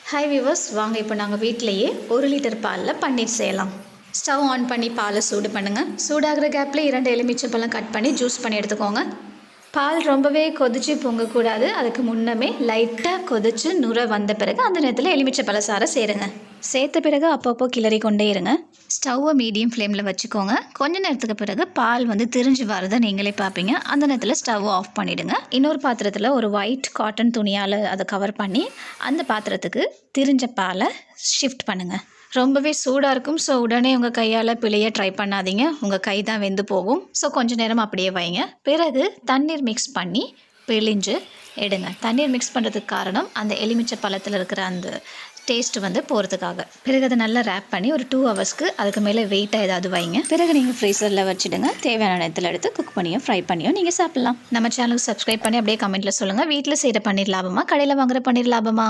Hi viewers, வாங்க இப்போ நாங்கள் வீட்டிலையே 1 லிட்டர் பாலில் பன்னீர் செய்யலாம். ஸ்டவ் ஆன் பண்ணி பாலை சூடு பண்ணுங்கள். சூடாகிற கேப்பில் 2 எலுமிச்சைப்பழம் கட் பண்ணி ஜூஸ் பண்ணி எடுத்துக்கோங்க. பால் ரொம்பவே கொதிச்சு பொங்கக்கூடாது. அதுக்கு முன்னமே லைட்டாக கொதிச்சு நுர வந்த பிறகு அந்த நேரத்தில் எலுமிச்சைப்பழ சாறை சேருங்க. சேர்த்த பிறகு அப்பப்போ கிளறி கொண்டே இருங்க. ஸ்டவ்வை மீடியம் ஃப்ளேமில் வச்சுக்கோங்க. கொஞ்ச நேரத்துக்கு பிறகு பால் திரிஞ்சு வரதை நீங்களே பார்ப்பீங்க. அந்த நேரத்தில் ஸ்டவ் ஆஃப் பண்ணிவிடுங்க. இன்னொரு பாத்திரத்தில் ஒரு ஒயிட் காட்டன் துணியால் அதை கவர் பண்ணி அந்த பாத்திரத்துக்கு திரிஞ்ச பாலை ஷிஃப்ட் பண்ணுங்கள். ரொம்பவே சூடாக இருக்கும். ஸோ உடனே உங்கள் கையால் பிழைய ட்ரை பண்ணாதீங்க. உங்கள் கை தான் வெந்து போகும். ஸோ கொஞ்சம் நேரம் அப்படியே வைங்க. பிறகு தண்ணீர் மிக்ஸ் பண்ணி பிழிஞ்சு எடுங்க. தண்ணீர் மிக்ஸ் பண்ணுறதுக்கு காரணம் அந்த எலுமிச்சை பழத்தில் இருக்கிற அந்த டேஸ்ட் போகிறதுக்காக. பிறகு அதை நல்லா ரேப் பண்ணி ஒரு 2 ஹவர்ஸ்க்கு அதுக்கு மேலே வெயிட்டாக ஏதாவது வைங்க. பிறகு நீங்கள் ஃப்ரீசரில் வச்சுடுங்க. தேவையான நேரத்தில் எடுத்து குக் பண்ணியோ ஃப்ரை பண்ணியோ நீங்கள் சாப்பிட்லாம். நம்ம சேனலுக்கு சப்ஸ்கிரைப் பண்ணி அப்படியே கமெண்ட்டில் சொல்லுங்கள். வீட்டில் செய்கிற பன்னீர் லாபமா, கடையில் வாங்குகிற பன்னீர் லாபமா?